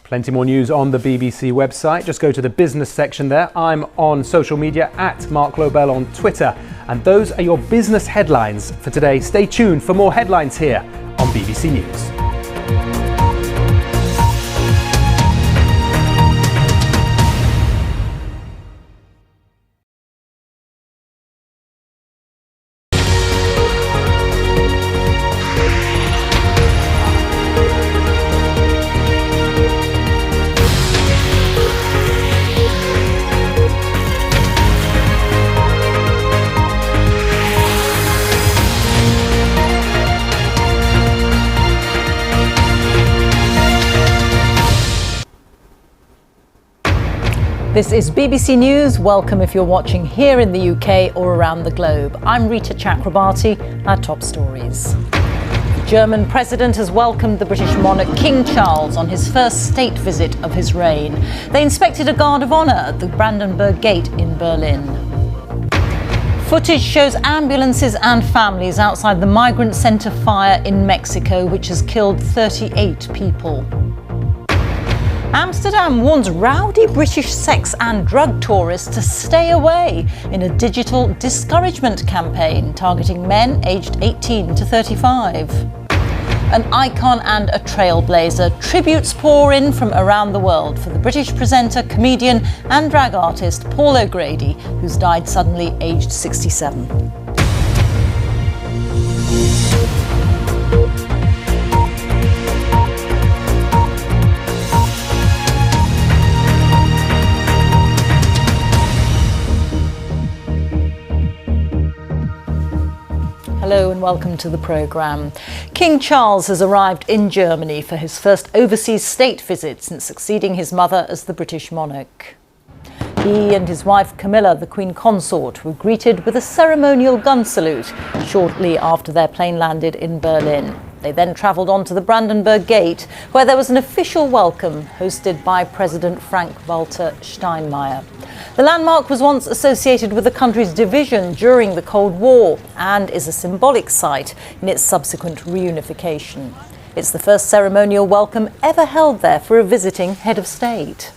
Plenty more news on the BBC website. Just go to the business section there. I'm on social media at Mark Lobel on Twitter. And those are your business headlines for today. Stay tuned for more headlines here on BBC News. This is BBC News. Welcome if you're watching here in the UK or around the globe. I'm Reeta Chakrabarti. Our top stories. The German president has welcomed the British monarch King Charles on his first state visit of his reign. They inspected a guard of honour at the Brandenburg Gate in Berlin. Footage shows ambulances and families outside the migrant centre fire in Mexico, which has killed 38 people. Amsterdam warns rowdy British sex and drug tourists to stay away in a digital discouragement campaign targeting men aged 18 to 35. An icon and a trailblazer. Tributes pour in from around the world for the British presenter, comedian and drag artist Paul O'Grady, who's died suddenly aged 67. Hello and welcome to the programme. King Charles has arrived in Germany for his first overseas state visit since succeeding his mother as the British monarch. He and his wife Camilla, the Queen Consort, were greeted with a ceremonial gun salute shortly after their plane landed in Berlin. They then travelled on to the Brandenburg Gate, where there was an official welcome hosted by President Frank-Walter Steinmeier. The landmark was once associated with the country's division during the Cold War and is a symbolic site in its subsequent reunification. It's the first ceremonial welcome ever held there for a visiting head of state.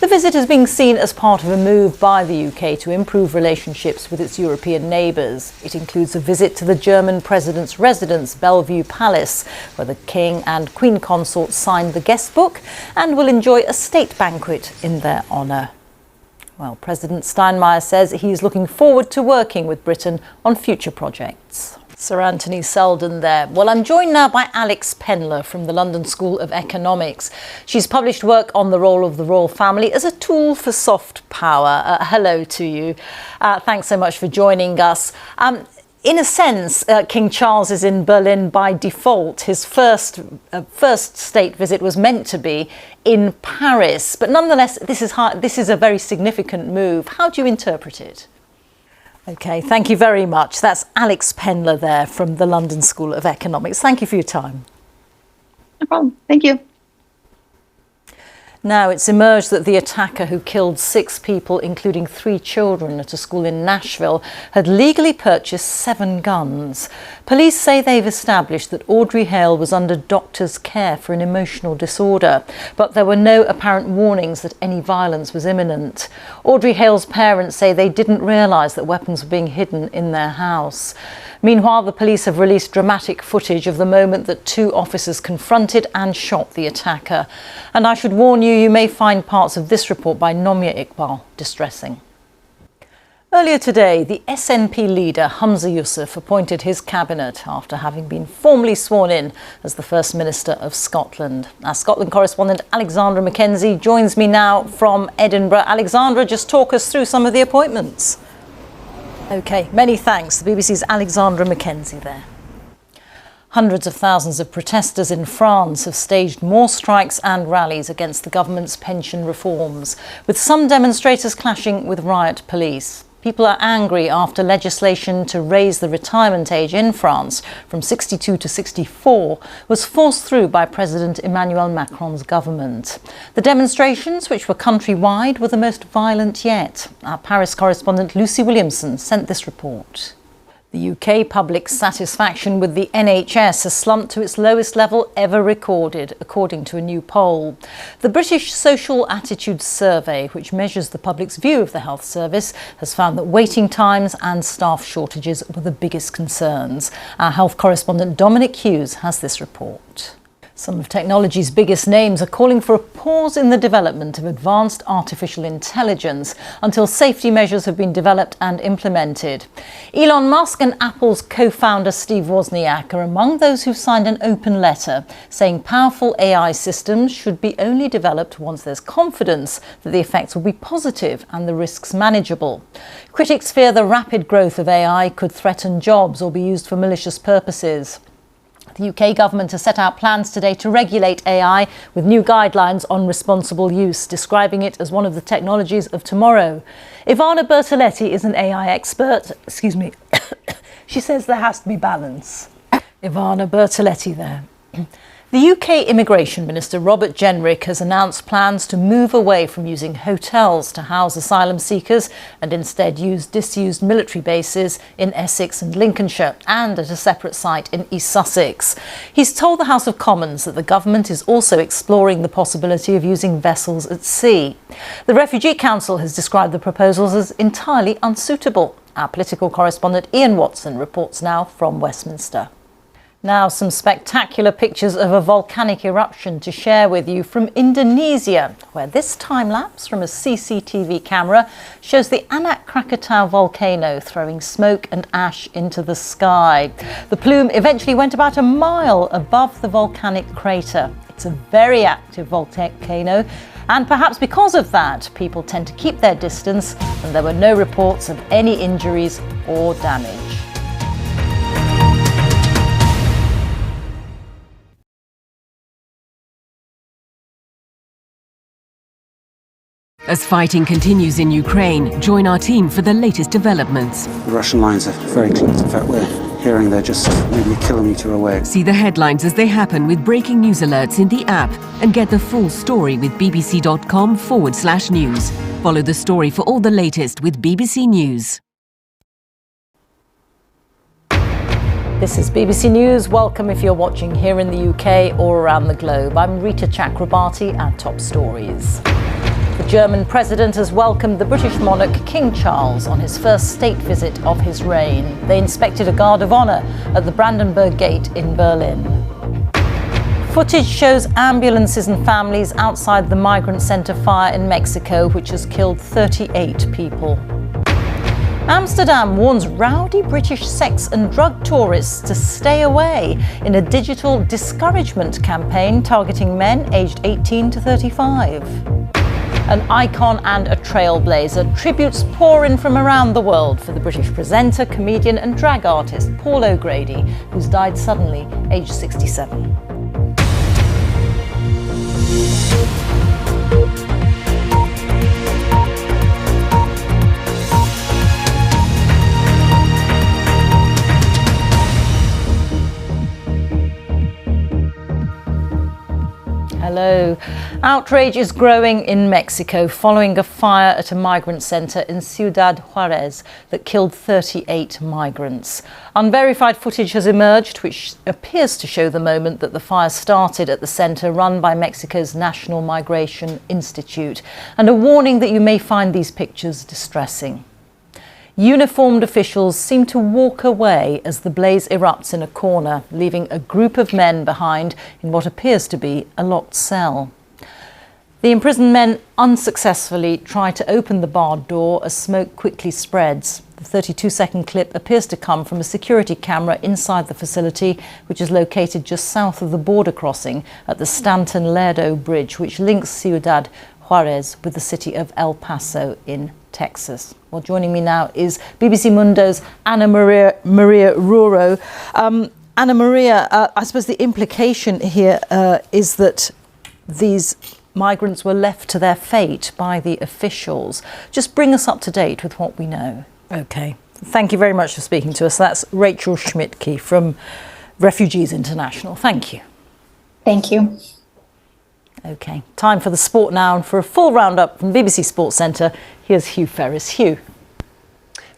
The visit is being seen as part of a move by the UK to improve relationships with its European neighbours. It includes a visit to the German president's residence, Bellevue Palace, where the King and Queen Consort signed the guest book and will enjoy a state banquet in their honour. Well, President Steinmeier says he's looking forward to working with Britain on future projects. Sir Anthony Selden there. Well, I'm joined now by Alex Penler from the London School of Economics. She's published work on the role of the royal family as a tool for soft power. Hello to you. Thanks so much for joining us. In a sense, King Charles is in Berlin by default. His first state visit was meant to be in Paris, but nonetheless, this is a very significant move. How do you interpret it? OK, thank you very much. That's Alex Penler there from the London School of Economics. Thank you for your time. No problem. Thank you. Now, it's emerged that the attacker who killed 6 people, including 3 children at a school in Nashville, had legally purchased 7 guns. Police say they've established that Audrey Hale was under doctor's care for an emotional disorder, but there were no apparent warnings that any violence was imminent. Audrey Hale's parents say they didn't realise that weapons were being hidden in their house. Meanwhile, the police have released dramatic footage of the moment that 2 officers confronted and shot the attacker. And I should warn you, you may find parts of this report by Nomia Iqbal distressing. Earlier today, the SNP leader Humza Yousaf appointed his cabinet after having been formally sworn in as the First Minister of Scotland. Our Scotland correspondent Alexandra Mackenzie joins me now from Edinburgh. Alexandra, just talk us through some of the appointments. OK, many thanks. The BBC's Alexandra Mackenzie there. Hundreds of thousands of protesters in France have staged more strikes and rallies against the government's pension reforms, with some demonstrators clashing with riot police. People are angry after legislation to raise the retirement age in France from 62 to 64 was forced through by President Emmanuel Macron's government. The demonstrations, which were countrywide, were the most violent yet. Our Paris correspondent Lucy Williamson sent this report. The UK public satisfaction with the NHS has slumped to its lowest level ever recorded, according to a new poll. The British Social Attitudes Survey, which measures the public's view of the health service, has found that waiting times and staff shortages were the biggest concerns. Our health correspondent Dominic Hughes has this report. Some of technology's biggest names are calling for a pause in the development of advanced artificial intelligence until safety measures have been developed and implemented. Elon Musk and Apple's co-founder Steve Wozniak are among those who've signed an open letter saying powerful AI systems should be only developed once there's confidence that the effects will be positive and the risks manageable. Critics fear the rapid growth of AI could threaten jobs or be used for malicious purposes. The UK government has set out plans today to regulate AI with new guidelines on responsible use, describing it as one of the technologies of tomorrow. Ivana Bertoletti is an AI expert. She says there has to be balance. Ivana Bertoletti there. The UK Immigration Minister Robert Jenrick has announced plans to move away from using hotels to house asylum seekers and instead use disused military bases in Essex and Lincolnshire and at a separate site in East Sussex. He's told the House of Commons that the government is also exploring the possibility of using vessels at sea. The Refugee Council has described the proposals as entirely unsuitable. Our political correspondent Ian Watson reports now from Westminster. Now some spectacular pictures of a volcanic eruption to share with you from Indonesia, where this time-lapse from a CCTV camera shows the Anak Krakatau volcano throwing smoke and ash into the sky. The plume eventually went about a mile above the volcanic crater. It's a very active volcano, and perhaps because of that, people tend to keep their distance, and there were no reports of any injuries or damage. As fighting continues in Ukraine, join our team for the latest developments. The Russian lines are very close. In fact, we're hearing they're just maybe a kilometre away. See the headlines as they happen with breaking news alerts in the app and get the full story with bbc.com/news. Follow the story for all the latest with BBC News. This is BBC News. Welcome if you're watching here in the UK or around the globe. I'm Reeta Chakrabarti at Top Stories. The German president has welcomed the British monarch King Charles on his first state visit of his reign. They inspected a guard of honour at the Brandenburg Gate in Berlin. Footage shows ambulances and families outside the migrant centre fire in Mexico, which has killed 38 people. Amsterdam warns rowdy British sex and drug tourists to stay away in a digital discouragement campaign targeting men aged 18 to 35. An icon and a trailblazer. Tributes pour in from around the world for the British presenter, comedian and drag artist Paul O'Grady, who's died suddenly, aged 67. Hello. Outrage is growing in Mexico following a fire at a migrant centre in Ciudad Juarez that killed 38 migrants. Unverified footage has emerged which appears to show the moment that the fire started at the centre run by Mexico's National Migration Institute, and a warning that you may find these pictures distressing. Uniformed officials seem to walk away as the blaze erupts in a corner, leaving a group of men behind in what appears to be a locked cell. The imprisoned men unsuccessfully try to open the barred door as smoke quickly spreads. The 32-second clip appears to come from a security camera inside the facility, which is located just south of the border crossing at the Stanton Lerdo Bridge, which links Ciudad Juarez with the city of El Paso in Texas. Well, joining me now is BBC Mundo's Ana Maria Ruro. Ana Maria, I suppose the implication here is that these migrants were left to their fate by the officials. Just bring us up to date with what we know. Okay. Thank you very much for speaking to us. That's Rachel Schmidtke from Refugees International. Thank you. Thank you. Okay, time for the sport now, and for a full roundup from BBC Sports Centre, here's Hugh Ferris. Hugh.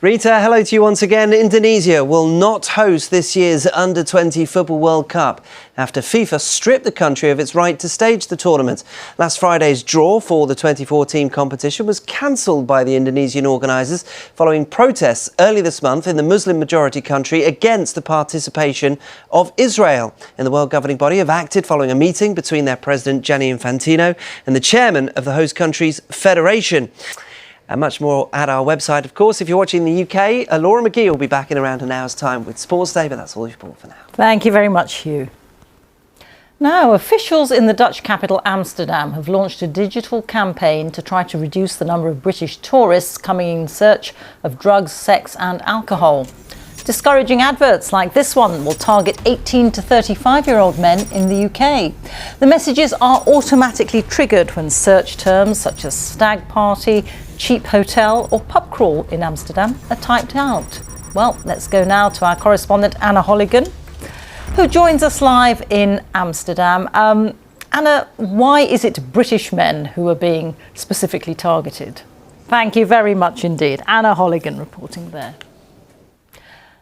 Reeta, hello to you once again. Indonesia will not host this year's Under-20 Football World Cup after FIFA stripped the country of its right to stage the tournament. Last Friday's draw for the 24-team competition was cancelled by the Indonesian organisers following protests early this month in the Muslim-majority country against the participation of Israel. And the world governing body have acted following a meeting between their president, Gianni Infantino, and the chairman of the host country's federation. And much more at our website, of course. If you're watching the UK, Laura McGee will be back in around an hour's time with Sports Day, but that's all you've bought for now. Thank you very much, Hugh. Now, officials in the Dutch capital Amsterdam have launched a digital campaign to try to reduce the number of British tourists coming in search of drugs, sex and alcohol. Discouraging adverts like this one will target 18 to 35-year-old men in the UK. The messages are automatically triggered when search terms such as stag party, cheap hotel or pub crawl in Amsterdam are typed out. Well, let's go now to our correspondent Anna Holligan, who joins us live in Amsterdam. Anna, why is it British men who are being specifically targeted? Thank you very much indeed. Anna Holligan reporting there.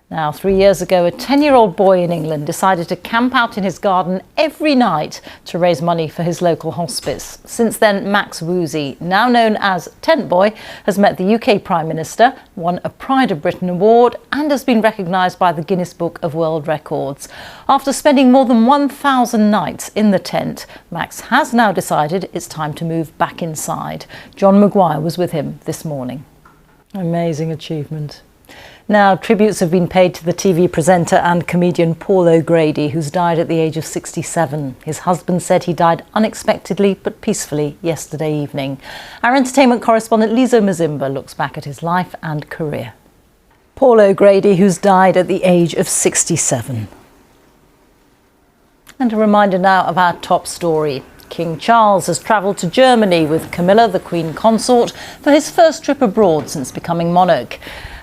Now, 3 years ago, a 10-year-old boy in England decided to camp out in his garden every night to raise money for his local hospice. Since then, Max Woozy, now known as Tent Boy, has met the UK Prime Minister, won a Pride of Britain award and has been recognised by the Guinness Book of World Records. After spending more than 1,000 nights in the tent, Max has now decided it's time to move back inside. John Maguire was with him this morning. Amazing achievement. Now, tributes have been paid to the TV presenter and comedian Paul O'Grady, who's died at the age of 67. His husband said he died unexpectedly but peacefully yesterday evening. Our entertainment correspondent Lizo Mazimba looks back at his life and career. Paul O'Grady, who's died at the age of 67. And a reminder now of our top story. King Charles has travelled to Germany with Camilla, the Queen Consort, for his first trip abroad since becoming monarch.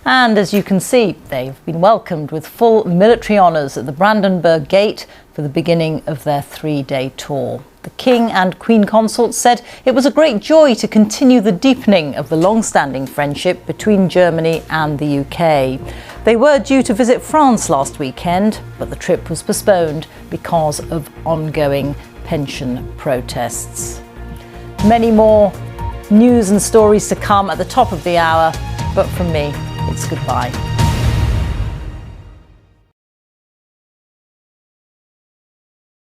And as you can see, they've been welcomed with full military honours at the Brandenburg Gate for the beginning of their 3-day tour. The King and Queen Consort said it was a great joy to continue the deepening of the long-standing friendship between Germany and the UK. They were due to visit France last weekend, but the trip was postponed because of ongoing pension protests. Many more news and stories to come at the top of the hour, but from me, it's goodbye.